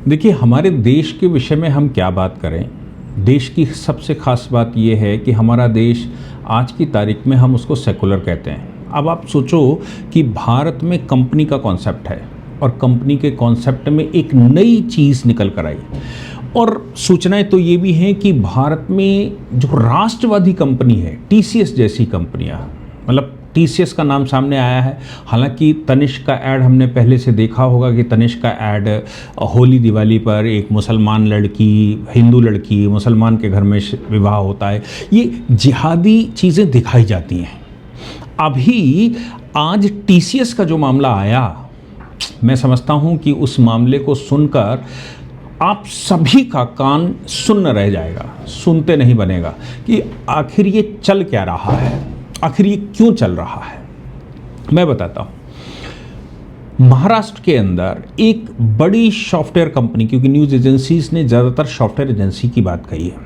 देखिए, हमारे देश के विषय में हम क्या बात करें। देश की सबसे खास बात यह है कि हमारा देश आज की तारीख में हम उसको सेकुलर कहते हैं। अब आप सोचो कि भारत में कंपनी का कॉन्सेप्ट है और कंपनी के कॉन्सेप्ट में एक नई चीज़ निकल कर आई, और सूचनाएं तो ये भी हैं कि भारत में जो राष्ट्रवादी कंपनी है, टीसीएस जैसी कंपनियां, मतलब टीसीएस का नाम सामने आया है। हालांकि तनिष्क का ऐड हमने पहले से देखा होगा कि तनिष्क का ऐड होली दिवाली पर एक मुसलमान लड़की, हिंदू लड़की, मुसलमान के घर में विवाह होता है, ये जिहादी चीज़ें दिखाई जाती हैं। अभी आज टीसीएस का जो मामला आया, मैं समझता हूँ कि उस मामले को सुनकर आप सभी का कान सुन्न रह जाएगा, सुनते नहीं बनेगा कि आखिर ये चल क्या रहा है, आखिर ये क्यों चल रहा है। मैं बताता हूँ। महाराष्ट्र के अंदर एक बड़ी सॉफ्टवेयर कंपनी, क्योंकि न्यूज़ एजेंसीज ने ज़्यादातर सॉफ्टवेयर एजेंसी की बात कही है,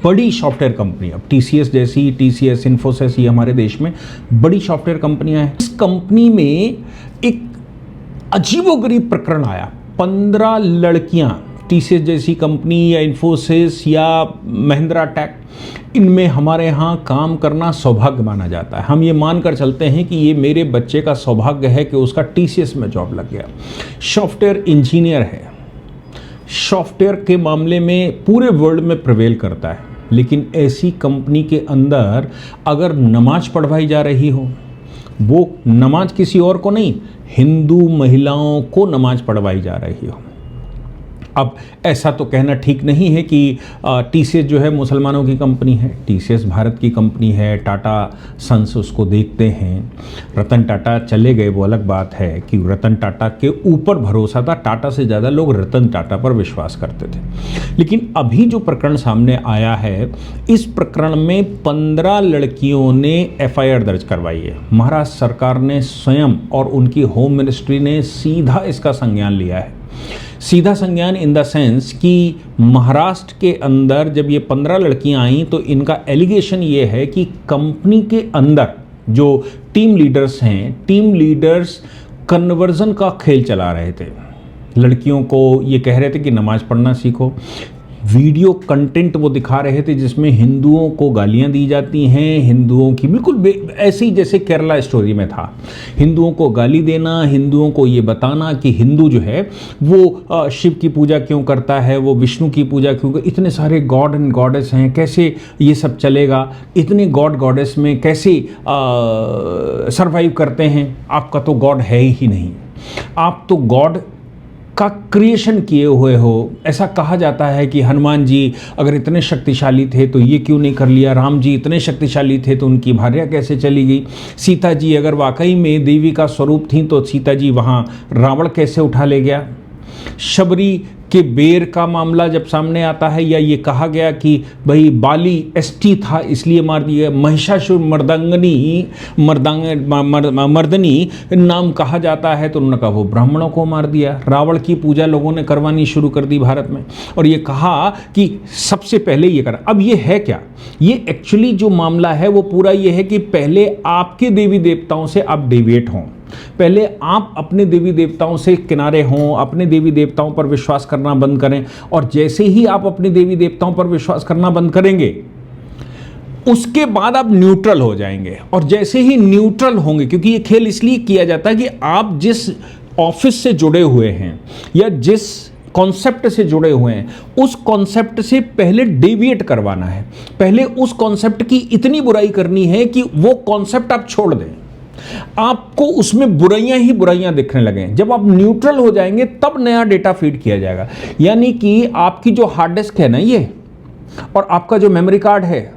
बड़ी सॉफ्टवेयर कंपनी, अब टीसीएस जैसी, टीसीएस, इन्फोसिस, ये हमारे देश में बड़ी सॉफ्टवेयर कंपनियां हैं। इस कंपनी में एक अजीबोगरीब प्रकरण आया। 15 लड़कियां, टीसीएस जैसी कंपनी या इन्फोसिस या महिंद्रा टेक, इनमें हमारे यहाँ काम करना सौभाग्य माना जाता है। हम ये मानकर चलते हैं कि ये मेरे बच्चे का सौभाग्य है कि उसका टीसीएस में जॉब लग गया। सॉफ्टवेयर इंजीनियर है, सॉफ्टवेयर के मामले में पूरे वर्ल्ड में प्रिवेल करता है, लेकिन ऐसी कंपनी के अंदर अगर नमाज पढ़वाई जा रही हो, वो नमाज किसी और को नहीं, हिंदू महिलाओं को नमाज पढ़वाई जा रही हो। अब ऐसा तो कहना ठीक नहीं है कि टीसीएस जो है मुसलमानों की कंपनी है। टीसीएस भारत की कंपनी है, टाटा सन्स उसको देखते हैं। रतन टाटा चले गए, वो अलग बात है कि रतन टाटा के ऊपर भरोसा था, टाटा से ज़्यादा लोग रतन टाटा पर विश्वास करते थे। लेकिन अभी जो प्रकरण सामने आया है, इस प्रकरण में 15 लड़कियों ने एफआईआर दर्ज करवाई है। महाराष्ट्र सरकार ने स्वयं और उनकी होम मिनिस्ट्री ने सीधा इसका संज्ञान लिया है। सीधा संज्ञान इन द सेंस कि महाराष्ट्र के अंदर जब ये 15 लड़कियां आईं तो इनका एलिगेशन ये है कि कंपनी के अंदर जो टीम लीडर्स हैं, टीम लीडर्स कन्वर्जन का खेल चला रहे थे। लड़कियों को ये कह रहे थे कि नमाज पढ़ना सीखो। वीडियो कंटेंट वो दिखा रहे थे जिसमें हिंदुओं को गालियां दी जाती हैं, हिंदुओं की बिल्कुल ऐसे ही जैसे केरला स्टोरी में था, हिंदुओं को गाली देना, हिंदुओं को ये बताना कि हिंदू जो है वो शिव की पूजा क्यों करता है, वो विष्णु की पूजा क्यों, इतने सारे गॉड एंड गॉडेस हैं, कैसे ये सब चलेगा, इतने गॉड गॉडेस में कैसे सरवाइव करते हैं, आपका तो गॉड है ही नहीं, आप तो गॉड का क्रिएशन किए हुए हो। ऐसा कहा जाता है कि हनुमान जी अगर इतने शक्तिशाली थे तो ये क्यों नहीं कर लिया, राम जी इतने शक्तिशाली थे तो उनकी भार्या कैसे चली गई, सीता जी अगर वाकई में देवी का स्वरूप थी तो सीता जी वहाँ रावण कैसे उठा ले गया। शबरी के बेर का मामला जब सामने आता है, या ये कहा गया कि भाई बाली एसटी था इसलिए मार दिया, महिषासुर मर्दनी नाम कहा जाता है तो उन्होंने कहा वो ब्राह्मणों को मार दिया। रावण की पूजा लोगों ने करवानी शुरू कर दी भारत में, और ये कहा कि सबसे पहले ये करा। अब ये है क्या, ये एक्चुअली जो मामला है वो पूरा ये है कि पहले आपके देवी देवताओं से आप डेविएट हों, पहले आप अपने देवी देवताओं से किनारे हों, अपने देवी देवताओं पर विश्वास करना बंद करें, और जैसे ही आप अपने देवी देवताओं पर विश्वास करना बंद करेंगे उसके बाद आप न्यूट्रल हो जाएंगे। और जैसे ही न्यूट्रल होंगे, क्योंकि ये खेल इसलिए किया जाता है कि आप जिस ऑफिस से जुड़े हुए हैं या जिस कॉन्सेप्ट से जुड़े हुए हैं, उस कॉन्सेप्ट से पहले डेविएट करवाना है, पहले उस कॉन्सेप्ट की इतनी बुराई करनी है कि वो कॉन्सेप्ट आप छोड़ दें, आपको उसमें बुराइयां ही बुराइयां दिखने लगें। जब आप न्यूट्रल हो जाएंगे तब नया डेटा फीड किया जाएगा। यानी कि आपकी जो हार्ड डिस्क है ना ये, और आपका जो मेमोरी कार्ड है,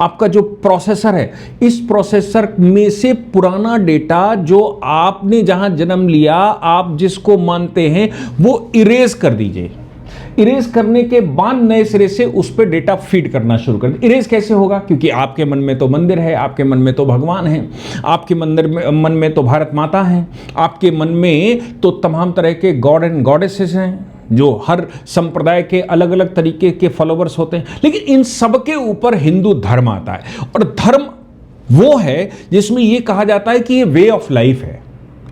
आपका जो प्रोसेसर है, इस प्रोसेसर में से पुराना डेटा जो आपने जहां जन्म लिया, आप जिसको मानते हैं, वो इरेज कर दीजिए। इरेज करने के बाद नए सिरे से उस पर डेटा फीड करना शुरू कर दे। इरेज कैसे होगा, क्योंकि आपके मन में तो मंदिर है, आपके मन में तो भगवान है, आपके मन में तो भारत माता है, आपके मन में तो तमाम तरह के गॉड एंड गॉडेसेस हैं, जो हर संप्रदाय के अलग अलग तरीके के फॉलोवर्स होते हैं। लेकिन इन सब के ऊपर हिंदू धर्म आता है, और धर्म वो है जिसमें ये कहा जाता है कि ये वे ऑफ लाइफ है।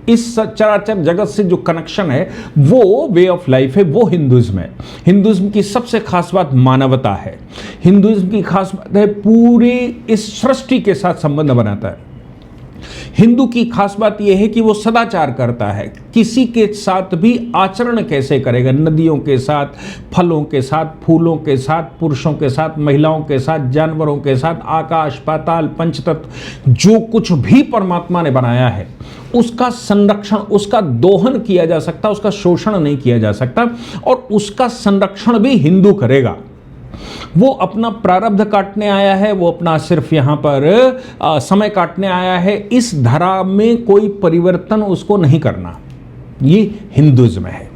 इस चराचर जगत से जो कनेक्शन है वो वे ऑफ लाइफ है, वो हिंदुइज्म है। हिंदुइज्म की सबसे खास बात मानवता है। हिंदुइज्म की खास बात है पूरी इस सृष्टि के साथ संबंध बनाता है। हिंदू की खास बात यह है कि वो सदाचार करता है, किसी के साथ भी आचरण कैसे करेगा, नदियों के साथ, फलों के साथ, फूलों के साथ, पुरुषों के साथ, महिलाओं के साथ, जानवरों के साथ, आकाश पाताल पंचतत्व जो कुछ भी परमात्मा ने बनाया है उसका संरक्षण, उसका दोहन किया जा सकता, उसका शोषण नहीं किया जा सकता, और उसका संरक्षण भी हिंदू करेगा। वो अपना प्रारब्ध काटने आया है, वो अपना सिर्फ यहां पर समय काटने आया है, इस धरा में कोई परिवर्तन उसको नहीं करना। ये हिंदुइज्म है।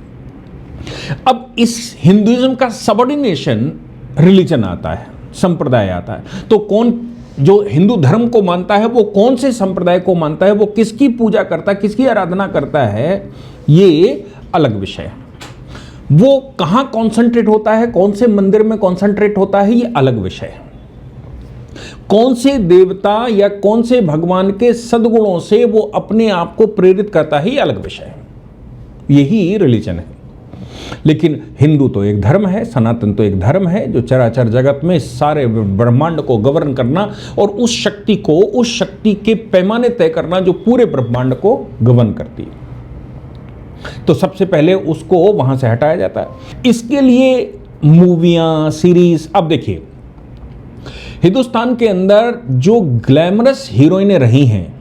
अब इस हिंदुइज्म का सबऑर्डिनेशन रिलीजन आता है, संप्रदाय आता है। तो कौन जो हिंदू धर्म को मानता है वो कौन से संप्रदाय को मानता है, वो किसकी पूजा करता है, किसकी आराधना करता है, ये अलग विषय है। वो कहां कॉन्सेंट्रेट होता है, कौन से मंदिर में कॉन्सेंट्रेट होता है, ये अलग विषय है। कौन से देवता या कौन से भगवान के सद्गुणों से वो अपने आप को प्रेरित करता है, ये अलग विषय है। यही रिलीजन है। लेकिन हिंदू तो एक धर्म है, सनातन तो एक धर्म है जो चराचर जगत में सारे ब्रह्मांड को गवर्न करना और उस शक्ति के पैमाने तय करना जो पूरे ब्रह्मांड को गवर्न करती है। तो सबसे पहले उसको वहां से हटाया जाता है। इसके लिए मूवियां, सीरीज, अब देखिए हिंदुस्तान के अंदर जो ग्लैमरस हीरोइनें रही हैं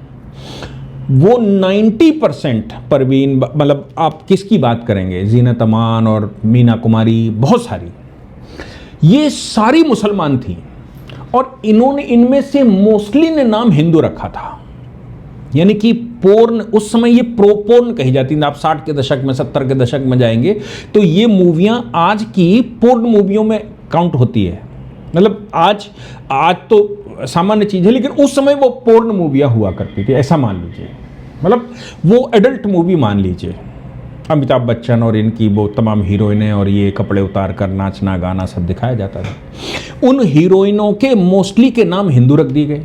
वो 90% परवीन, मतलब आप किसकी बात करेंगे, जीनत अमान और मीना कुमारी, बहुत सारी, ये सारी मुसलमान थी और इन्होंने, इनमें से मोस्टली ने नाम हिंदू रखा था। यानी कि पोर्न, उस समय ये प्रो पोर्न कही जाती थी। आप 60 के दशक में, 70 के दशक में जाएंगे तो ये मूवियां आज की पोर्न मूवियों में काउंट होती है। मतलब आज तो सामान्य चीज है, लेकिन उस समय वो पोर्न मूवियां हुआ करती थी, ऐसा मान लीजिए। मतलब वो एडल्ट मूवी मान लीजिए। अमिताभ बच्चन और इनकी वो तमाम हीरोइनें और ये कपड़े उतार कर नाचना गाना सब दिखाया जाता था। उन हीरोइनों के मोस्टली के नाम हिंदू रख दिए गए,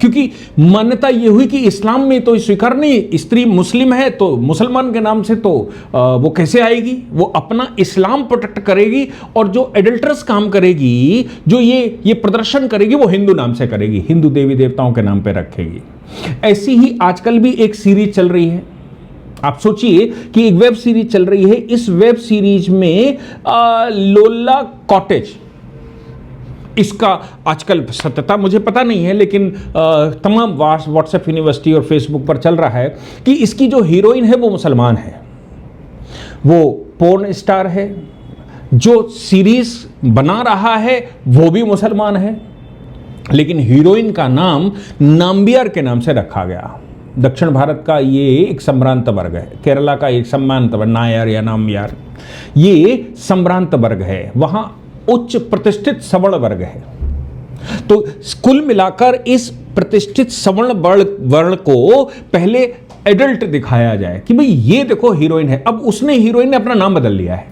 क्योंकि मान्यता यह हुई कि इस्लाम में तो स्वीकार नहीं, स्त्री मुस्लिम है तो मुसलमान के नाम से तो वो कैसे आएगी, वो अपना इस्लाम प्रोटेक्ट करेगी और जो एडल्टरस काम करेगी, जो ये प्रदर्शन करेगी, वो हिंदू नाम से करेगी, हिंदू देवी देवताओं के नाम पे रखेगी। ऐसी ही आजकल भी एक सीरीज चल रही है। आप सोचिए कि एक वेब सीरीज चल रही है, इस वेब सीरीज में लोला कॉटेज, इसका आजकल सत्यता मुझे पता नहीं है, लेकिन तमाम व्हाट्सएप यूनिवर्सिटी और फेसबुक पर चल रहा है कि इसकी जो हीरोइन है वो मुसलमान है, वो पोर्न स्टार है, जो सीरीज बना रहा है वो भी मुसलमान है, लेकिन हीरोइन का नाम नाम्बियार के नाम से रखा गया। दक्षिण भारत का ये एक संभ्रांत वर्ग है, केरला का एक संभ्रांत वर्ग, नायर या नाम्बियार, ये संभ्रांत वर्ग है, वहां उच्च प्रतिष्ठित सवर्ण वर्ग है। तो कुल मिलाकर इस प्रतिष्ठित सवर्ण वर्ण को पहले एडल्ट दिखाया जाए कि भाई ये देखो हीरोइन है। अब उसने, हीरोइन ने अपना नाम बदल लिया है,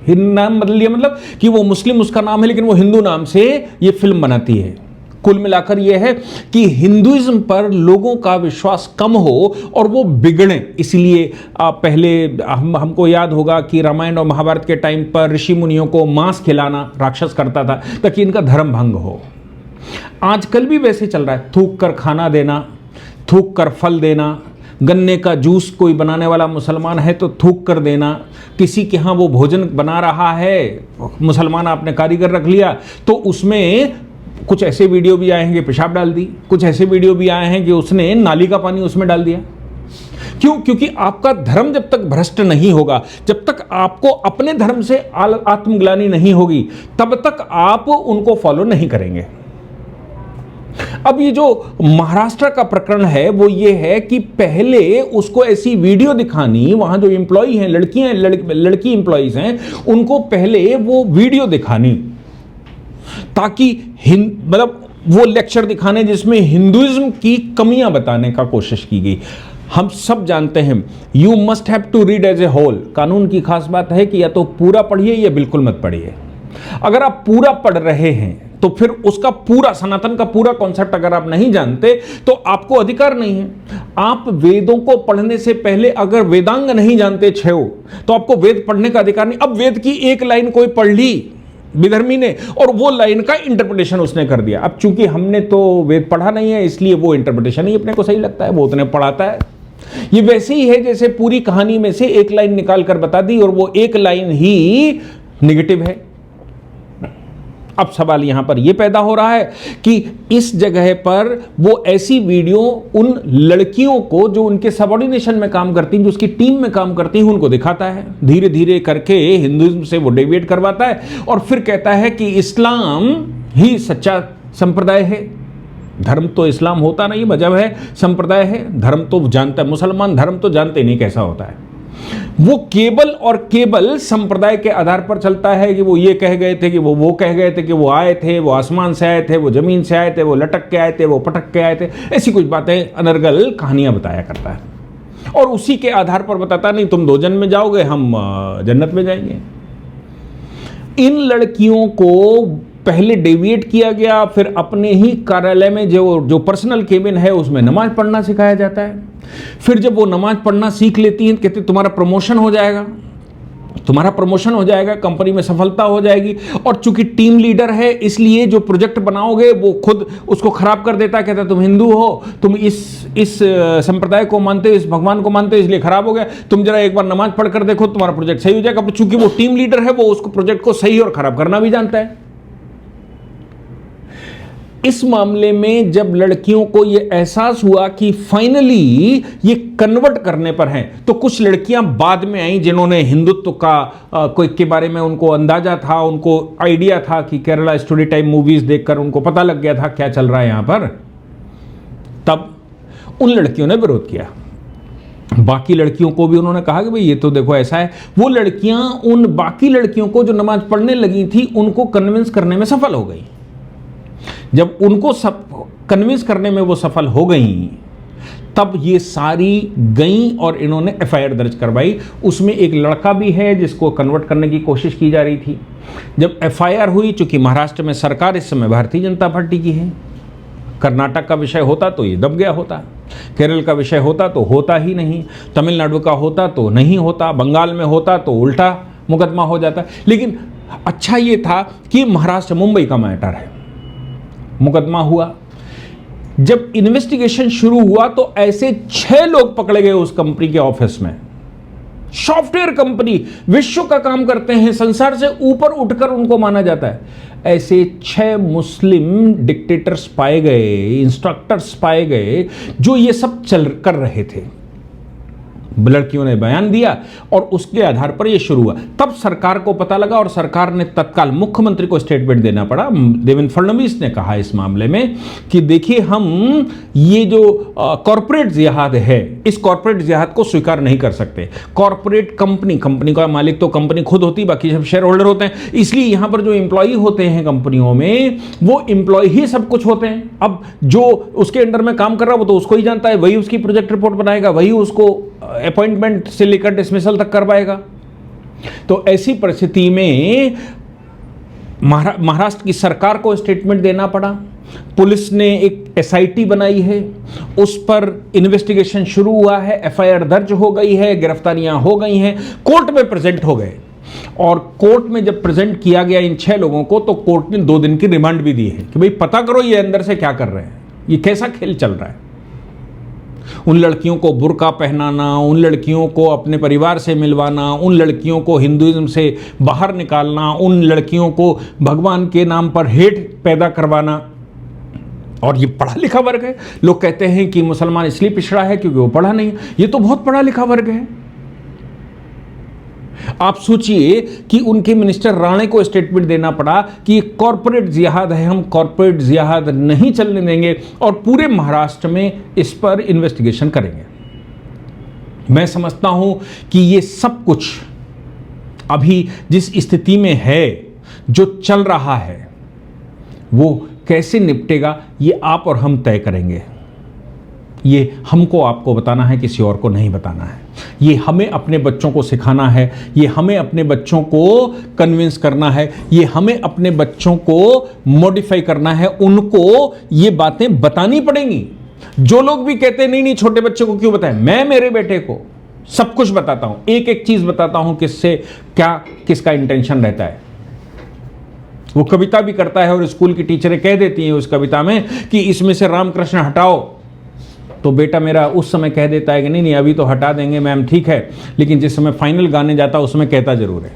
नाम बदल लिया मतलब कि वो मुस्लिम उसका नाम है, लेकिन वो हिंदू नाम से ये फिल्म बनाती है। कुल मिलाकर यह है कि हिंदुइज्म पर लोगों का विश्वास कम हो और वो बिगड़े। इसलिए पहले हमको याद होगा कि रामायण और महाभारत के टाइम पर ऋषि मुनियों को मांस खिलाना राक्षस करता था ताकि इनका धर्म भंग हो। आजकल भी वैसे चल रहा है, थूक कर खाना देना, थूक कर फल देना, गन्ने का जूस कोई बनाने वाला मुसलमान है तो थूक कर देना, किसी के यहाँ वो भोजन बना रहा है, मुसलमान आपने कारीगर रख लिया तो उसमें कुछ ऐसे वीडियो भी आए हैं कि पेशाब डाल दी, कुछ ऐसे वीडियो भी आए हैं कि उसने नाली का पानी उसमें डाल दिया। क्यों? क्योंकि आपका धर्म जब तक भ्रष्ट नहीं होगा, जब तक आपको अपने धर्म से आत्मग्लानि नहीं होगी, तब तक आप उनको फॉलो नहीं करेंगे। अब ये जो महाराष्ट्र का प्रकरण है वो ये है कि पहले उसको ऐसी वीडियो दिखानी, वहां जो एम्प्लॉई हैं, लड़की एम्प्लॉइज हैं, उनको पहले वो वीडियो दिखानी ताकि मतलब वो लेक्चर दिखाने जिसमें हिंदुइज्म की कमियां बताने का कोशिश की गई। हम सब जानते हैं you must have to read as a whole. कानून की खास बात है कि या तो पूरा पढ़िए या बिल्कुल मत पढ़िए। अगर आप पूरा पढ़ रहे हैं तो फिर उसका पूरा सनातन का पूरा कॉन्सेप्ट अगर आप नहीं जानते तो आपको अधिकार नहीं है। आप वेदों को पढ़ने से पहले अगर वेदांग नहीं जानते छो तो आपको वेद पढ़ने का अधिकार नहीं। अब वेद की एक लाइन कोई पढ़ ली विधर्मी ने और वो लाइन का इंटरप्रिटेशन उसने कर दिया। अब चूंकि हमने तो वेद पढ़ा नहीं है इसलिए वो इंटरप्रिटेशन ही अपने को सही लगता है, वो उतने पढ़ाता है। ये वैसे ही है जैसे पूरी कहानी में से एक लाइन निकाल कर बता दी और वो एक लाइन ही नेगेटिव है। अब सवाल यहां पर यह पैदा हो रहा है कि इस जगह पर वो ऐसी वीडियो उन लड़कियों को जो उनके सबऑर्डिनेशन में काम करती हैं, जो उसकी टीम में काम करती हैं, उनको दिखाता है, धीरे धीरे करके हिंदुइज्म से वो डेविएट करवाता है और फिर कहता है कि इस्लाम ही सच्चा संप्रदाय है। धर्म तो इस्लाम होता नहीं, मजहब है, संप्रदाय है। धर्म तो जानता है, मुसलमान धर्म तो जानते नहीं कैसा होता है। वो केवल और केवल संप्रदाय के आधार पर चलता है कि वो ये कह गए थे कि वो कह गए थे कि वो आए थे, वो आसमान से आए थे, वो जमीन से आए थे, वो लटक के आए थे, वो पटक के आए थे, ऐसी कुछ बातें अनर्गल कहानियां बताया करता है और उसी के आधार पर बताता नहीं तुम 2 जन्म में जाओगे, हम जन्नत में जाएंगे। इन लड़कियों को पहले डेविएट किया गया, फिर अपने ही कार्यालय में जो पर्सनल केबिन है उसमें नमाज पढ़ना सिखाया जाता है। फिर जब वो नमाज पढ़ना सीख लेती हैं कहते तुम्हारा प्रमोशन हो जाएगा, तुम्हारा प्रमोशन हो जाएगा, कंपनी में सफलता हो जाएगी। और चूंकि टीम लीडर है इसलिए जो प्रोजेक्ट बनाओगे वो खुद उसको खराब कर देता है, कहता है तुम हिंदू हो, तुम इस संप्रदाय को मानते हो, इस भगवान को मानते हो, इसलिए खराब हो गया, तुम जरा एक बार नमाज पढ़कर देखो तुम्हारा प्रोजेक्ट सही हो जाएगा। चूंकि वो टीम लीडर है वो उसको प्रोजेक्ट को सही और खराब करना भी जानता है। इस मामले में जब लड़कियों को यह एहसास हुआ कि फाइनली ये कन्वर्ट करने पर हैं, तो कुछ लड़कियां बाद में आई जिन्होंने हिंदुत्व का कोई के बारे में उनको अंदाजा था, उनको आइडिया था कि केरला स्टोरी टाइम मूवीज देखकर उनको पता लग गया था क्या चल रहा है यहां पर, तब उन लड़कियों ने विरोध किया। बाकी लड़कियों को भी उन्होंने कहा कि भाई ये तो देखो ऐसा है। वो लड़कियां उन बाकी लड़कियों को जो नमाज पढ़ने लगी थी उनको कन्विंस करने में सफल हो गई। जब उनको सब कन्विंस करने में वो सफल हो गई तब ये सारी गईं और इन्होंने एफआईआर दर्ज करवाई। उसमें एक लड़का भी है जिसको कन्वर्ट करने की कोशिश की जा रही थी। जब एफआईआर हुई, चूंकि महाराष्ट्र में सरकार इस समय भारतीय जनता पार्टी की है, कर्नाटक का विषय होता तो ये दब गया होता, केरल का विषय होता तो होता ही नहीं, तमिलनाडु का होता तो नहीं होता, बंगाल में होता तो उल्टा मुकदमा हो जाता। लेकिन अच्छा ये था कि महाराष्ट्र मुंबई का मैटर है, मुकदमा हुआ। जब इन्वेस्टिगेशन शुरू हुआ तो ऐसे 6 लोग पकड़े गए उस कंपनी के ऑफिस में। सॉफ्टवेयर कंपनी, विश्व का काम करते हैं, संसार से ऊपर उठकर उनको माना जाता है। ऐसे 6 मुस्लिम डिक्टेटर्स पाए गए, इंस्ट्रक्टर्स पाए गए जो ये सब कर रहे थे। लड़कियों ने बयान दिया और उसके आधार पर यह शुरू हुआ। तब सरकार को पता लगा और सरकार ने तत्काल मुख्यमंत्री को स्टेटमेंट देना पड़ा। देवेंद्र फडणवीस ने कहा इस मामले में कि देखिए हम ये जो कॉर्पोरेट जिहाद है, इस कॉर्पोरेट जिहाद को स्वीकार नहीं कर सकते। कॉर्पोरेट कंपनी का मालिक तो कंपनी खुद होती, बाकी सब शेयर होल्डर होते हैं, इसलिए यहां पर जो एम्प्लॉई होते हैं कंपनियों में वो एम्प्लॉय ही सब कुछ होते हैं। अब जो उसके अंडर में काम कर रहा है वो तो उसको ही जानता है, वही उसकी प्रोजेक्ट रिपोर्ट बनाएगा, वही उसको अपॉइंटमेंट से लेकर डिसमिसल तक करवाएगा। तो ऐसी परिस्थिति में महाराष्ट्र की सरकार को स्टेटमेंट देना पड़ा। पुलिस ने एक एसआईटी बनाई है, उस पर इन्वेस्टिगेशन शुरू हुआ है, एफआईआर दर्ज हो गई है, गिरफ्तारियां हो गई हैं, कोर्ट में प्रेजेंट हो गए। और कोर्ट में जब प्रेजेंट किया गया इन 6 लोगों को तो कोर्ट ने 2 दिन की रिमांड भी दी है कि भाई पता करो ये अंदर से क्या कर रहे हैं, ये कैसा खेल चल रहा है। उन लड़कियों को बुर्का पहनाना, उन लड़कियों को अपने परिवार से मिलवाना, उन लड़कियों को हिंदुइज्म से बाहर निकालना, उन लड़कियों को भगवान के नाम पर हेट पैदा करवाना। और ये पढ़ा लिखा वर्ग है। लोग कहते हैं कि मुसलमान इसलिए पिछड़ा है क्योंकि वो पढ़ा नहीं, ये तो बहुत पढ़ा लिखा वर्ग है। आप सोचिए कि उनके मिनिस्टर राणे को स्टेटमेंट देना पड़ा कि ये कॉर्पोरेट जिहाद है, हम कॉर्पोरेट जिहाद नहीं चलने देंगे और पूरे महाराष्ट्र में इस पर इन्वेस्टिगेशन करेंगे। मैं समझता हूं कि ये सब कुछ अभी जिस स्थिति में है, जो चल रहा है, वो कैसे निपटेगा ये आप और हम तय करेंगे। ये हमको आपको बताना है, किसी और को नहीं बताना है। ये हमें अपने बच्चों को सिखाना है, ये हमें अपने बच्चों को कन्विंस करना है, ये हमें अपने बच्चों को मॉडिफाई करना है, उनको ये बातें बतानी पड़ेंगी। जो लोग भी कहते हैं नहीं नहीं छोटे बच्चे को क्यों बताएं, मैं मेरे बेटे को सब कुछ बताता हूं, एक एक चीज बताता हूं किससे क्या किसका इंटेंशन रहता है। वो कविता भी करता है और स्कूल की टीचरें कह देती हैं उस कविता में कि इसमें से रामकृष्ण हटाओ, तो बेटा मेरा उस समय कह देता है कि नहीं नहीं अभी तो हटा देंगे मैम, ठीक है, लेकिन जिस समय फाइनल गाने जाता उसमें कहता जरूर है।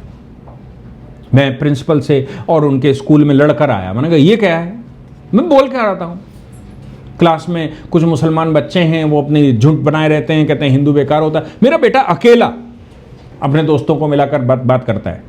मैं प्रिंसिपल से और उनके स्कूल में लड़कर आया, मैंने कहा ये क्या है, मैं बोल के आ रहा हूँ। क्लास में कुछ मुसलमान बच्चे हैं, वो अपनी झुंड बनाए रहते हैं, कहते हैं हिंदू बेकार होता है। मेरा बेटा अकेला अपने दोस्तों को मिलाकर बात करता है।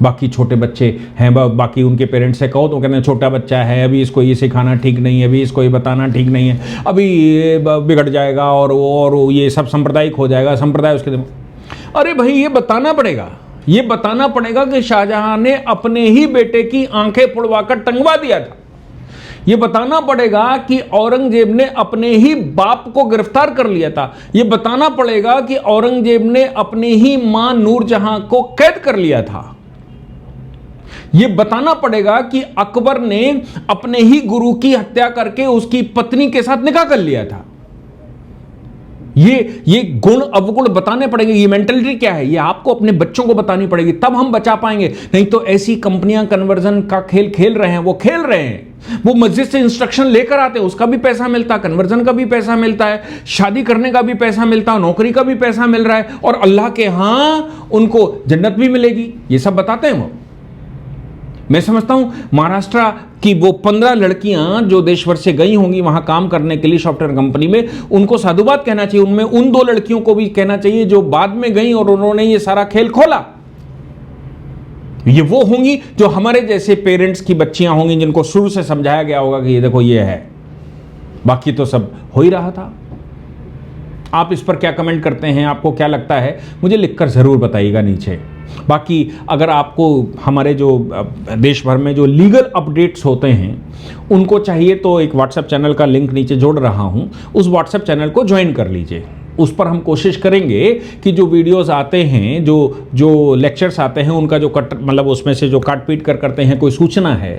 बाकी छोटे बच्चे हैं, बाकी उनके पेरेंट्स से कहो तो कहते हैं छोटा बच्चा है, अभी इसको ये सिखाना ठीक नहीं है, अभी इसको ये बताना ठीक नहीं है, अभी ये बिगड़ जाएगा और ये सब सांप्रदायिक हो जाएगा, संप्रदाय उसके दिमाग। अरे भाई ये बताना पड़ेगा, ये बताना पड़ेगा कि शाहजहां ने अपने ही बेटे की आंखें पुड़वाकर टंगवा दिया था। ये बताना पड़ेगा कि औरंगजेब ने अपने ही बाप को गिरफ्तार कर लिया था। ये बताना पड़ेगा कि औरंगजेब ने अपने ही मां नूरजहां को कैद कर लिया था। ये बताना पड़ेगा कि अकबर ने अपने ही गुरु की हत्या करके उसकी पत्नी के साथ निकाह कर लिया था। ये गुण अवगुण बताने पड़ेंगे, ये मेंटलिटी क्या है ये आपको अपने बच्चों को बतानी पड़ेगी, तब हम बचा पाएंगे। नहीं तो ऐसी कंपनियां कन्वर्जन का खेल खेल रहे हैं, वो खेल रहे हैं, वो मस्जिद से इंस्ट्रक्शन लेकर आते हैं, उसका भी पैसा मिलता है, कन्वर्जन का भी पैसा मिलता है, शादी करने का भी पैसा मिलता है, नौकरी का भी पैसा मिल रहा है, और अल्लाह के यहां उनको जन्नत भी मिलेगी, ये सब बताते हैं वो। मैं समझता हूं महाराष्ट्र की वो 15 लड़कियां जो देश भर से गई होंगी वहां काम करने के लिए सॉफ्टवेयर कंपनी में, उनको साधुवाद कहना चाहिए। उनमें उन 2 लड़कियों को भी कहना चाहिए जो बाद में गई और उन्होंने ये सारा खेल खोला। ये वो होंगी जो हमारे जैसे पेरेंट्स की बच्चियां होंगी जिनको शुरू से समझाया गया होगा कि ये देखो ये है, बाकी तो सब हो ही रहा था। आप इस पर क्या कमेंट करते हैं, आपको क्या लगता है, मुझे लिखकर ज़रूर बताइएगा नीचे। बाकी अगर आपको हमारे जो देश भर में जो लीगल अपडेट्स होते हैं उनको चाहिए तो एक व्हाट्सएप चैनल का लिंक नीचे जोड़ रहा हूं, उस व्हाट्सएप चैनल को ज्वाइन कर लीजिए। उस पर हम कोशिश करेंगे कि जो वीडियोस आते हैं, जो लेक्चर्स आते हैं, उनका जो कट मतलब उसमें से जो काट पीट कर करते हैं, कोई सूचना है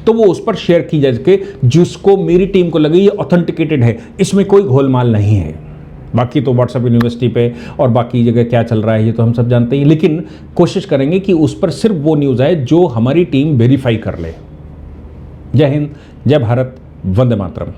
तो वो उस पर शेयर की जा सके, जिसको मेरी टीम को लगे ये ऑथेंटिकेटेड है, इसमें कोई घोलमाल नहीं है। बाकी तो व्हाट्सएप यूनिवर्सिटी पे और बाकी जगह क्या चल रहा है ये तो हम सब जानते हैं, लेकिन कोशिश करेंगे कि उस पर सिर्फ वो न्यूज़ आए जो हमारी टीम वेरीफाई कर ले। जय हिंद, जय भारत, वंदे मातरम।